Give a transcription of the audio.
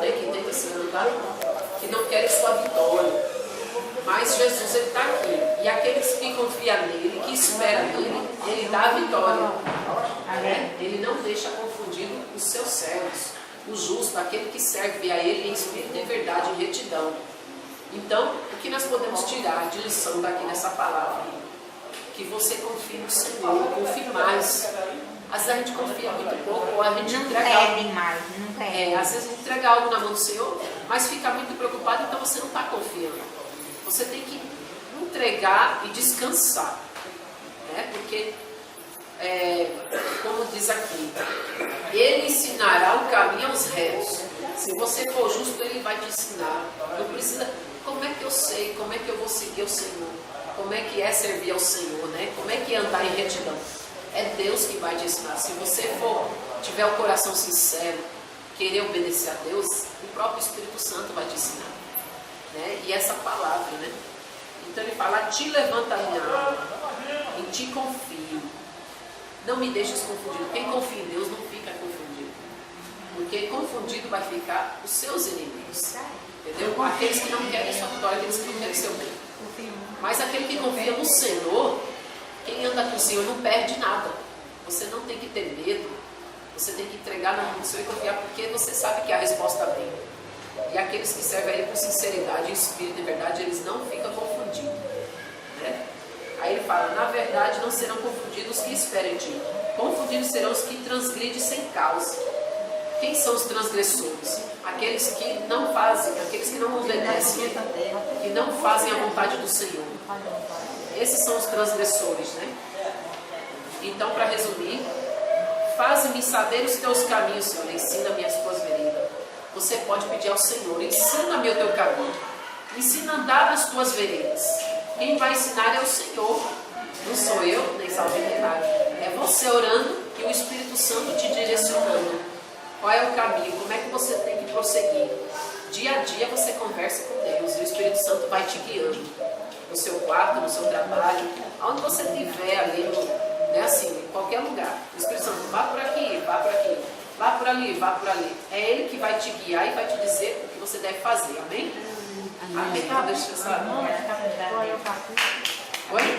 né, que tenta se levantar, que não querem sua vitória. Mas Jesus, ele está aqui. E aqueles que confiam nele, que esperam nele, ele dá a vitória. Ele não deixa confundido os seus servos. O justo, aquele que serve a ele em espírito, em verdade, em retidão. Então, o que nós podemos tirar de lição daqui nessa palavra? Que você confie no Senhor, confie mais. Às vezes a gente confia muito pouco, ou a gente entrega algo. Às vezes entrega algo na mão do Senhor, mas fica muito preocupado, então você não está confiando. Você tem que entregar e descansar, né? Porque, como diz aqui, ele ensinará o caminho aos réus. Se você for justo, ele vai te ensinar. Não precisa, como é que eu sei, como é que eu vou seguir o Senhor? Como é que é servir ao Senhor, né? Como é que é andar em retidão? É Deus que vai te ensinar. Se você tiver o coração sincero, querer obedecer a Deus, o próprio Espírito Santo vai te ensinar, né? E essa palavra, né? Então ele fala: te levanta a minha alma, em ti confio, não me deixes confundido. Quem confia em Deus não fica confundido, porque confundido vai ficar os seus inimigos, entendeu? Aqueles que não querem sua vitória, aqueles que não querem seu bem. Mas aquele que confia no Senhor, quem anda com o Senhor não perde nada. Você não tem que ter medo, você tem que entregar na mão do Senhor e confiar, porque você sabe que a resposta vem. E aqueles que servem a Ele com sinceridade, em espírito e verdade, eles não ficam confundidos, né? Aí ele fala: na verdade não serão confundidos os que esperam em ti. Confundidos serão os que transgridem sem causa. Quem são os transgressores? Aqueles que não fazem, aqueles que não obedecem, que não fazem a vontade do Senhor. Esses são os transgressores, né? Então, para resumir, faze-me saber os teus caminhos, Senhor, ensina-me as tuas veredas. Você pode pedir ao Senhor: ensina-me o teu caminho, ensina a andar nas tuas veredas. Quem vai ensinar é o Senhor, não sou eu, nem Salvador, nem nada. É você orando e o Espírito Santo te direcionando. Qual é o caminho? Como é que você tem que prosseguir? Dia a dia você conversa com Deus e o Espírito Santo vai te guiando. No seu quarto, no seu trabalho, aonde você estiver ali, né, assim, em qualquer lugar. O Espírito Santo: vá por aqui, vá por aqui, vá por ali, vá por ali. É Ele que vai te guiar e vai te dizer o que você deve fazer. Amém? Amém. Deixa eu saber. Oi?